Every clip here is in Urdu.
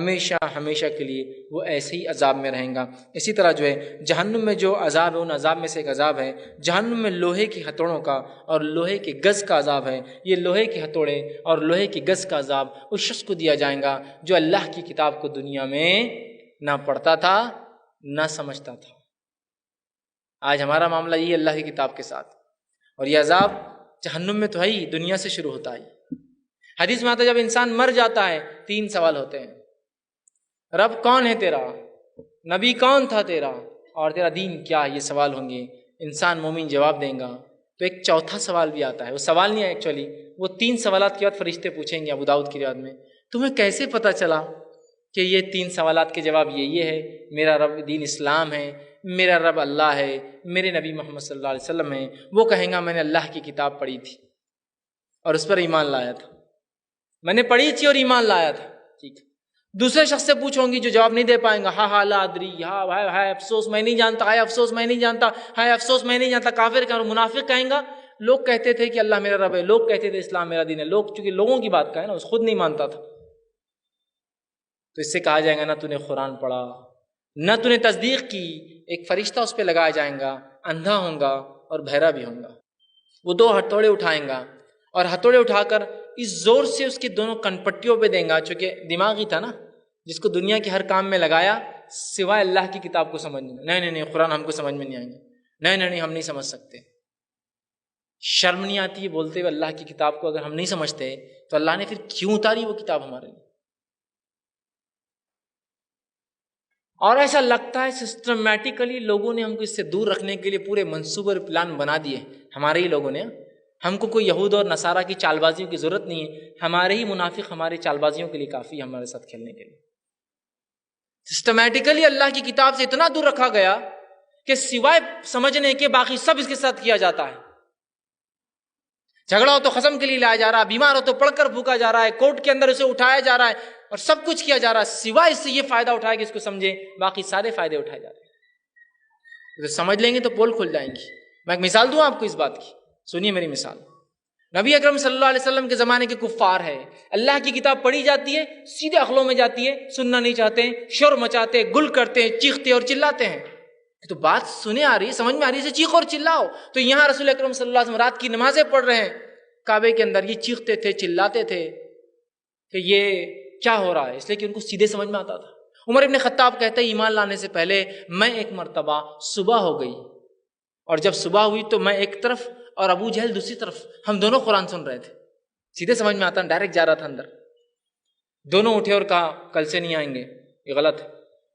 ہمیشہ ہمیشہ کے لیے وہ ایسے ہی عذاب میں رہیں گا۔ اسی طرح جو ہے جہنم میں جو عذاب ہے ان عذاب میں سے ایک عذاب ہے جہنم میں لوہے کی ہتھوڑوں کا اور لوہے کے گز کا عذاب ہے۔ یہ لوہے کے ہتھوڑے اور لوہے کے گز کا عذاب اس شخص کو دیا جائے گا جو اللہ کی کتاب کو دنیا میں نہ پڑھتا تھا نہ سمجھتا تھا۔ آج ہمارا معاملہ یہ اللہ کی کتاب کے ساتھ، اور یہ عذاب جہنم میں تو ہے ہی، دنیا سے شروع ہوتا ہے۔ حدیث میں آتا ہے جب انسان مر جاتا ہے 3 سوال ہوتے ہیں، رب کون ہے تیرا، نبی کون تھا تیرا، اور تیرا دین کیا ہے، یہ سوال ہوں گے۔ انسان مومن جواب دیں گا تو ایک چوتھا سوال بھی آتا ہے، وہ سوال نہیں ہے ایکچولی، وہ 3 سوالات کے بعد فرشتے پوچھیں گے ابو داؤد کی روایت میں، تمہیں کیسے پتہ چلا کہ یہ 3 سوالات کے جواب یہ ہے، میرا رب دین اسلام ہے، میرا رب اللہ ہے، میرے نبی محمد صلی اللہ علیہ وسلم ہیں۔ وہ کہیں گا میں نے اللہ کی کتاب پڑھی تھی اور اس پر ایمان لایا تھا، میں نے پڑھی تھی اور ایمان لایا تھا، ٹھیک ہے۔ دوسرے شخص سے پوچھوں گی جو جواب نہیں دے پائیں گا، ہاں لا ادری، ہاں ہائے افسوس میں نہیں جانتا، ہائے افسوس میں نہیں جانتا، ہائے افسوس میں نہیں جانتا۔ کافر کا اور منافق کہیں گا لوگ کہتے تھے کہ اللہ میرا رب ہے، لوگ کہتے تھے اسلام میرا دین ہے، لوگ چونکہ لوگوں کی بات کا ہے نا، اس خود نہیں مانتا تھا، تو اس سے کہا جائے گا نہ تو نے قرآن پڑھا نہ تو نے تصدیق کی۔ ایک فرشتہ اس پہ لگایا جائے گا، اندھا ہوں گا اور بہرا بھی ہوں گا، وہ 2 ہتھوڑے اٹھائیں گا اور ہتھوڑے اٹھا کر اس زور سے اس کی دونوں کنپٹیوں پہ دیں گا، چونکہ دماغی تھا نا، جس کو دنیا کے ہر کام میں لگایا سوائے اللہ کی کتاب کو سمجھنے میں، نہیں قرآن ہم کو سمجھ میں نہیں آئیں گے، نہیں ہم نہیں سمجھ سکتے۔ شرم نہیں آتی ہے بولتے ہوئے اللہ کی کتاب کو، اگر ہم نہیں سمجھتے تو اللہ نے پھر کیوں اتاری وہ کتاب ہمارے لیے؟ اور ایسا لگتا ہے سسٹمیٹیکلی لوگوں نے ہم کو اس سے دور رکھنے کے لیے پورے منصوبے اور پلان بنا دیے، ہمارے ہی لوگوں نے۔ ہم کو کوئی یہود اور نصارہ کی چال بازیوں کی ضرورت نہیں ہے، ہمارے ہی منافق ہماری چال بازیوں کے لیے کافی ہے ہمارے ساتھ کھیلنے کے لیے۔ سسٹمیٹیکلی اللہ کی کتاب سے اتنا دور رکھا گیا کہ سوائے سمجھنے کے باقی سب اس کے ساتھ کیا جاتا ہے۔ جھگڑا ہو تو قسم کے لیے لایا جا رہا ہے، بیمار ہو تو پڑھ کر پھونکا جا رہا ہے، کورٹ کے اندر اسے اٹھایا جا رہا ہے، اور سب کچھ کیا جا رہا ہے سوائے اس سے یہ فائدہ اٹھائے کہ اس کو سمجھے، باقی سارے فائدے اٹھائے جا رہے ہیں۔ تو سمجھ لیں گے تو پول کھل جائیں گی۔ میں ایک مثال دوں آپ کو اس بات کی، سنیے میری مثال۔ نبی اکرم صلی اللہ علیہ وسلم کے زمانے کے کفار ہے، اللہ کی کتاب پڑھی جاتی ہے سیدھے عقلوں میں جاتی ہے، سننا نہیں چاہتے ہیں، شور مچاتے ہیں، گل کرتے ہیں، چیختے اور چلاتے ہیں۔ تو بات سنے آ رہی ہے، سمجھ میں آ رہی ہے، چیخ اور چلاؤ۔ تو یہاں رسول اکرم صلی اللہ علیہ وسلم رات کی نمازیں پڑھ رہے ہیں کعبے کے اندر، یہ چیختے تھے چلاتے تھے کہ یہ کیا ہو رہا ہے، اس لیے کہ ان کو سیدھے سمجھ میں آتا تھا۔ عمر ابن خطاب کہتے ہیں ایمان لانے سے پہلے میں ایک مرتبہ صبح ہو گئی، اور جب صبح ہوئی تو میں ایک طرف اور ابو جہل دوسری طرف، ہم دونوں قرآن سن رہے تھے، سیدھے سمجھ میں آتا، ڈائریکٹ جا رہا تھا اندر۔ دونوں اٹھے اور کہا کل سے نہیں آئیں گے، یہ غلط ہے۔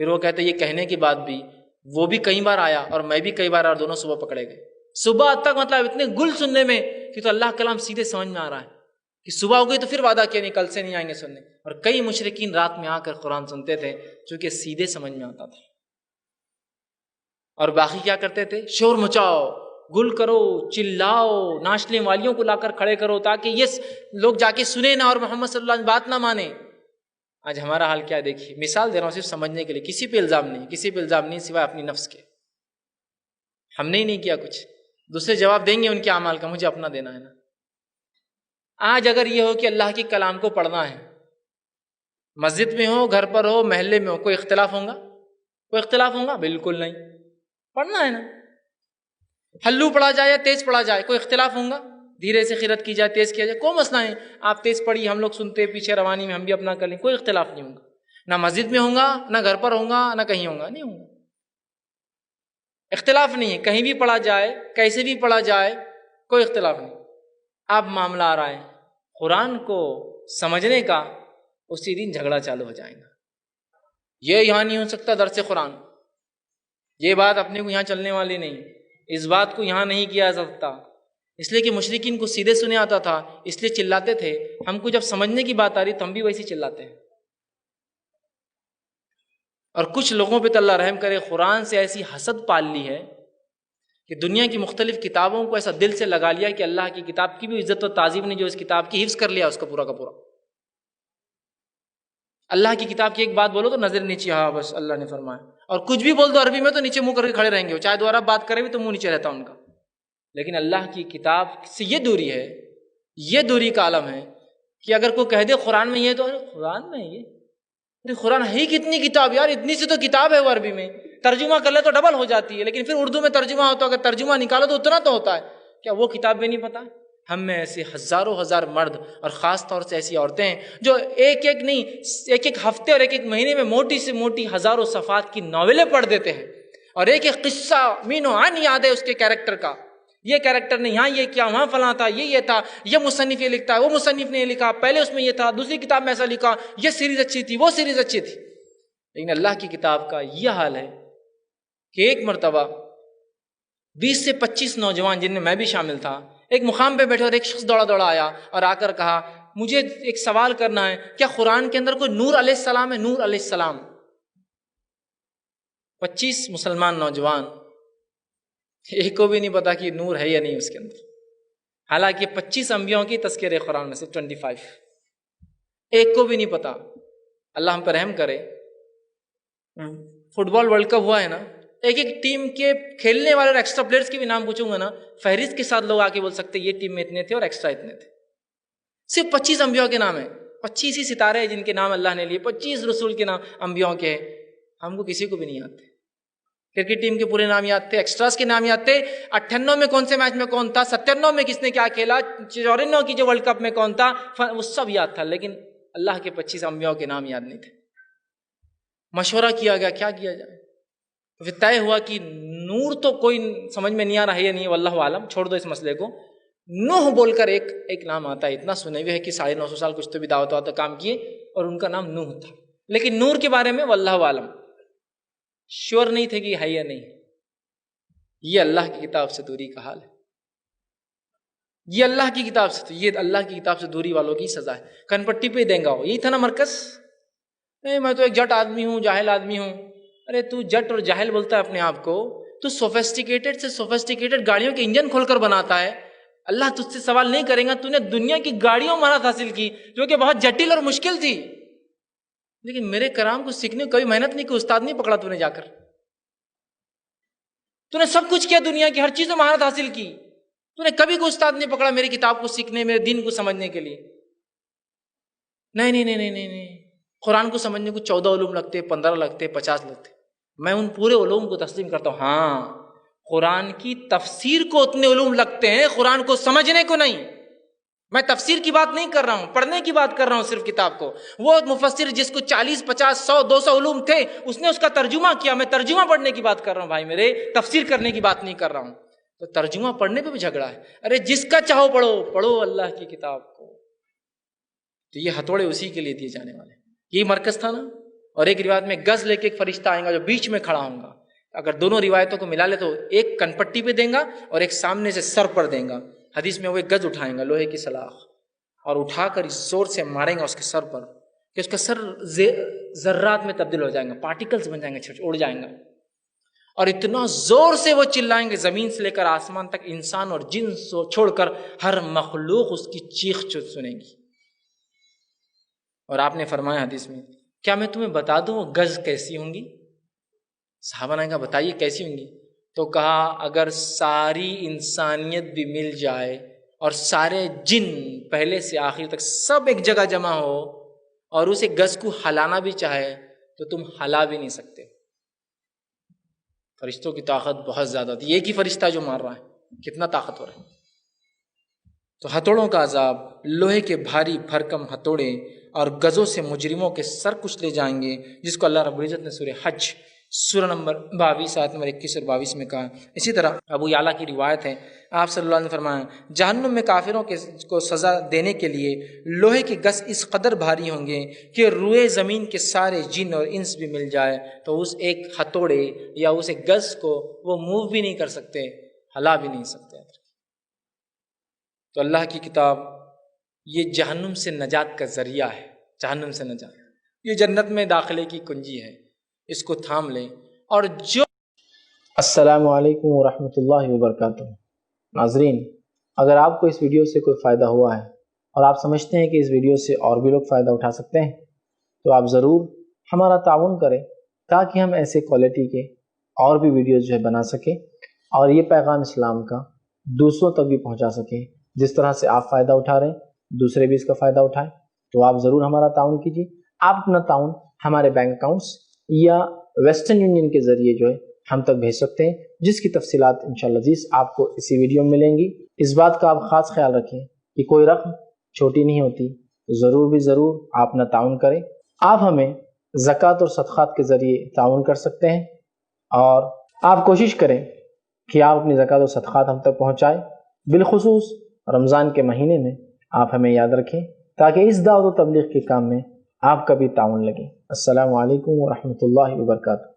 پھر وہ کہتے یہ کہنے کی بات بھی، وہ بھی کئی بار آیا اور میں بھی کئی بار، اور دونوں صبح پکڑے گئے۔ صبح تک مطلب اتنے گل سننے میں کہ تو اللہ کلام سیدھے سمجھ میں آ رہا ہے کہ صبح ہو گئی تو پھر وعدہ کیا نہیں کل سے نہیں آئیں گے سننے، اور کئی مشرکین رات میں آ کر قرآن سنتے تھے چونکہ سیدھے سمجھ میں آتا تھا۔ اور باقی کیا کرتے تھے؟ شور مچاؤ، گل کرو، چلاؤ، ناچنے والیوں کو لا کر کھڑے کرو تاکہ یہ لوگ جا کے سنیں نہ اور محمد صلی اللہ علیہ وسلم بات نہ مانے۔ آج ہمارا حال کیا ہے دیکھیے، مثال دے رہا ہوں صرف سمجھنے کے لیے، کسی پہ الزام نہیں، کسی پہ الزام نہیں سوائے اپنی نفس کے۔ ہم نے ہی نہیں کیا کچھ، دوسرے جواب دیں گے ان کے اعمال کا، مجھے اپنا دینا ہے نا۔ آج اگر یہ ہو کہ اللہ کے کلام کو پڑھنا ہے، مسجد میں ہو، گھر پر ہو، محلے میں ہو، کوئی اختلاف ہوگا؟ کوئی اختلاف ہوگا؟ بالکل نہیں، پڑھنا ہے نا۔ ہلو پڑھا جائے یا تیز پڑھا جائے، کوئی اختلاف ہوگا؟ دھیرے سے قرأت کی جائے، تیز کیا جائے، کوئی مسئلہ نہیں۔ آپ تیز پڑھی، ہم لوگ سنتے پیچھے روانی میں، ہم بھی اپنا کر لیں، کوئی اختلاف نہیں ہوگا۔ نہ مسجد میں ہوگا، نہ گھر پر ہوگا، نہ کہیں ہوگا، نہیں ہوگا، اختلاف نہیں ہے۔ کہیں بھی پڑھا جائے، کیسے بھی پڑھا جائے، کوئی اختلاف نہیں۔ اب معاملہ آ رہا ہے قرآن کو سمجھنے کا، اسی دن جھگڑا چالو ہو جائے گا۔ یہ یہاں نہیں ہو سکتا درس قرآن، یہ بات اپنے کو یہاں چلنے والی نہیں، اس بات کو یہاں نہیں کیا جا سکتا، اس لیے کہ مشرکین کو سیدھے سنے آتا تھا، اس لیے چلاتے تھے۔ ہم کو جب سمجھنے کی بات آ رہی تو ہم بھی ویسے چلاتے ہیں۔ اور کچھ لوگوں پہ تو اللہ رحم کرے، قرآن سے ایسی حسد پال لی ہے کہ دنیا کی مختلف کتابوں کو ایسا دل سے لگا لیا کہ اللہ کی کتاب کی بھی عزت و تعظیم نہیں، جو اس کتاب کی حفظ کر لیا اس کا پورا پورا۔ اللہ کی کتاب کی ایک بات بولو تو نظر نیچے، ہاں بس اللہ نے فرمایا، اور کچھ بھی بول دو عربی میں تو نیچے منہ کر کے کھڑے رہیں گے، چاہے دوبارہ بات کرے بھی تو منہ نیچے رہتا ان کا۔ لیکن اللہ کی کتاب سے یہ دوری ہے، یہ دوری کا عالم ہے کہ اگر کوئی کہہ دے قرآن میں یہ تو قرآن میں یہ قرآن ہے ہی کتنی کتاب یار، اتنی سی تو کتاب ہے وہ عربی میں، ترجمہ کر لے تو ڈبل ہو جاتی ہے، لیکن پھر اردو میں ترجمہ ہوتا ہے، اگر ترجمہ نکالو تو اتنا تو ہوتا ہے، کیا وہ کتاب بھی نہیں پتا؟ ہم میں ایسے ہزاروں ہزار مرد اور خاص طور سے ایسی عورتیں ہیں جو ایک ایک ہفتے اور ایک مہینے میں موٹی سے موٹی ہزاروں صفحات کی ناولیں پڑھ دیتے ہیں، اور ایک قصہ مینو عن یاد ہے اس کے کیریکٹر کا، یہ کیریکٹر نے یہاں یہ کیا، وہاں فلاں تھا، یہ تھا، یہ مصنف یہ لکھتا ہے، وہ مصنف نے یہ لکھا، پہلے اس میں یہ تھا، دوسری کتاب میں ایسا لکھا، یہ سیریز اچھی تھی، وہ سیریز اچھی تھی۔ لیکن اللہ کی کتاب کا یہ حال ہے کہ ایک مرتبہ 20 سے 25 نوجوان، جن میں میں بھی شامل تھا، ایک مقام پہ بیٹھے اور ایک شخص دوڑا دوڑا آیا اور آ کر کہا مجھے ایک سوال کرنا ہے، کیا قرآن کے اندر کوئی نور علیہ السلام ہے؟ نور علیہ السلام۔ 25 مسلمان نوجوان، ایک کو بھی نہیں پتا کہ نور ہے یا نہیں اس کے اندر، حالانکہ 25 انبیاءوں کی تذکرے قرآن میں سے 25، ایک کو بھی نہیں پتا۔ اللہ ہم پر رحم کرے، فٹ بال ورلڈ کپ ہوا ہے نا، ایک ٹیم کے کھیلنے والے اور ایکسٹرا پلیئرز کے بھی نام پوچھوں گا نا، فہرست کے ساتھ لوگ آ کے بول سکتے یہ ٹیم میں اتنے تھے اور ایکسٹرا اتنے تھے۔ صرف 25 انبیاء کے نام ہیں، 25 ہی ستارے ہیں جن کے نام اللہ نے لیے، 25 رسول کے نام انبیاء کے ہیں، ہم کو کسی کو بھی نہیں آتے۔ کرکٹ ٹیم کے پورے نام یاد تھے، ایکسٹراز کے نام یاد تھے، 98 میں کون سے میچ میں کون تھا، 97 میں کس نے کیا کھیلا، 94 کی جو ورلڈ کپ میں کون تھا، وہ سب یاد تھا، لیکن اللہ کے 25 انبیاء کے نام یاد نہیں تھے۔ مشورہ کیا گیا کیا کیا جائے، پھر طے ہوا کہ نور تو کوئی سمجھ میں نہیں آ رہا ہے یا نہیں، واللہ عالم، چھوڑ دو اس مسئلے کو۔ نوح بول کر ایک نام آتا ہے، اتنا سنے ہوئے ہے کہ 950 سال کچھ تو بھی دعوت واتا کام کیے، اور ان کا نام نوح تھا، لیکن نور کے بارے میں واللہ عالم، شور نہیں تھے کہ ہے یا نہیں۔ یہ اللہ کی کتاب سے دوری کا حال ہے، یہ اللہ کی کتاب سے، یہ اللہ کی کتاب سے دوری والوں کی سزا ہے۔ کن پٹی پہ دیں گا، یہی تھا نا مرکز، میں تو ایک جٹ آدمی ہوں، جاہل آدمی ہوں۔ ارے تو جٹ اور جاہل بولتا ہے اپنے آپ کو، تو سوفیسٹیکیٹڈ سے سوفیسٹیکیٹڈ گاڑیوں کے انجن کھول کر بناتا ہے، اللہ تجھ سے سوال نہیں کرے گا تو نے دنیا کی گاڑیوں مہارت حاصل کی جو کہ بہت جٹل اور مشکل تھی، لیکن میرے کلام کو سیکھنے کو کبھی محنت نہیں کی، استاد نہیں پکڑا تو نے جا کر، تو نے سب کچھ کیا، دنیا کی ہر چیز میں مہارت حاصل کی، تو نے کبھی کوئی استاد نہیں پکڑا میری کتاب کو سیکھنے، میرے دین کو سمجھنے کے لیے۔ نہیں نہیں نہیں نہیں نہیں نہیں، قرآن کو سمجھنے کو 14 علوم لگتے، 15 لگتے، 50 لگتے، میں ان پورے علوم کو تسلیم کرتا ہوں۔ ہاں، قرآن کی تفسیر کو اتنے علوم لگتے ہیں، قرآن کو سمجھنے کو نہیں۔ میں تفسیر کی بات نہیں کر رہا ہوں، پڑھنے کی بات کر رہا ہوں صرف کتاب کو۔ وہ مفسر جس کو 40 50 100 200 علوم تھے، اس نے اس کا ترجمہ کیا، میں ترجمہ پڑھنے کی بات کر رہا ہوں بھائی میرے، تفسیر کرنے کی بات نہیں کر رہا ہوں۔ تو ترجمہ پڑھنے پہ بھی جھگڑا ہے، ارے جس کا چاہو پڑھو، پڑھو اللہ کی کتاب کو۔ تو یہ ہتھوڑے اسی کے لیے دیے جانے والے، یہی مرکز تھا نا۔ اور ایک روایت میں گز لے کے ایک فرشتہ آئے گا جو بیچ میں کھڑا ہوں گا، اگر دونوں روایتوں کو ملا لے تو ایک کنپٹی پہ دیں گا اور ایک سامنے سے سر پر دیں گا۔ حدیث میں وہ ایک گز اٹھائیں گا، لوہے کی سلاخ، اور اٹھا کر اس زور سے ماریں گا اس کے سر پر کہ اس کا سر ذرات میں تبدیل ہو جائیں گا، پارٹیکلز بن جائیں گے، اڑ جائیں گا، اور اتنا زور سے وہ چلائیں گے زمین سے لے کر آسمان تک، انسان اور جن چھوڑ کر ہر مخلوق اس کی چیخ سنے گی۔ اور آپ نے فرمایا حدیث میں، کیا میں تمہیں بتا دوں وہ گز کیسی ہوں گی؟ صحابہ نے کہا بتائیے کیسی ہوں گی؟ تو کہا اگر ساری انسانیت بھی مل جائے اور سارے جن پہلے سے آخر تک سب ایک جگہ جمع ہو اور اسے گز کو ہلانا بھی چاہے تو تم ہلا بھی نہیں سکتے۔ فرشتوں کی طاقت بہت زیادہ تھی، ایک ہی فرشتہ جو مار رہا ہے، کتنا طاقتور ہے۔ تو ہتھوڑوں کا عذاب، لوہے کے بھاری بھرکم ہتھوڑے اور گزوں سے مجرموں کے سر کچلے جائیں گے، جس کو اللہ رب العزت نے سورہ حج سورہ نمبر 22 آیت نمبر 21 اور 22 میں کہا۔ اسی طرح ابو یعلا کی روایت ہے، آپ صلی اللہ علیہ وسلم نے فرمایا جہنم میں کافروں کو سزا دینے کے لیے لوہے کے گز اس قدر بھاری ہوں گے کہ روئے زمین کے سارے جن اور انس بھی مل جائے تو اس ایک ہتھوڑے یا اس ایک گز کو وہ موو بھی نہیں کر سکتے، ہلا بھی نہیں سکتے۔ تو اللہ کی کتاب یہ جہنم سے نجات کا ذریعہ ہے، جہنم سے نجات، یہ جنت میں داخلے کی کنجی ہے، اس کو تھام لیں۔ اور جو السلام علیکم ورحمۃ اللہ وبرکاتہ۔ ناظرین، اگر آپ کو اس ویڈیو سے کوئی فائدہ ہوا ہے اور آپ سمجھتے ہیں کہ اس ویڈیو سے اور بھی لوگ فائدہ اٹھا سکتے ہیں تو آپ ضرور ہمارا تعاون کریں تاکہ ہم ایسے کوالٹی کے اور بھی ویڈیوز جو ہے بنا سکیں اور یہ پیغام اسلام کا دوسروں تک بھی پہنچا سکیں۔ جس طرح سے آپ فائدہ اٹھا رہے ہیں دوسرے بھی اس کا فائدہ اٹھائیں، تو آپ ضرور ہمارا تعاون کیجیے۔ آپ اپنا تعاون ہمارے بینک اکاؤنٹس یا ویسٹرن یونین کے ذریعے جو ہے ہم تک بھیج سکتے ہیں، جس کی تفصیلات انشاءاللہ عزیز آپ کو اسی ویڈیو میں ملیں گی۔ اس بات کا آپ خاص خیال رکھیں کہ کوئی رقم چھوٹی نہیں ہوتی، ضرور بھی ضرور آپ نہ تعاون کریں۔ آپ ہمیں زکوٰۃ اور صدقات کے ذریعے تعاون کر سکتے ہیں، اور آپ کوشش کریں کہ آپ اپنی زکوٰۃ اور صدقات ہم تک پہنچائیں، بالخصوص رمضان کے مہینے میں آپ ہمیں یاد رکھیں تاکہ اس دعوت و تبلیغ کے کام میں آپ کا بھی تعاون لگے۔ السلام علیکم ورحمۃ اللہ وبرکاتہ۔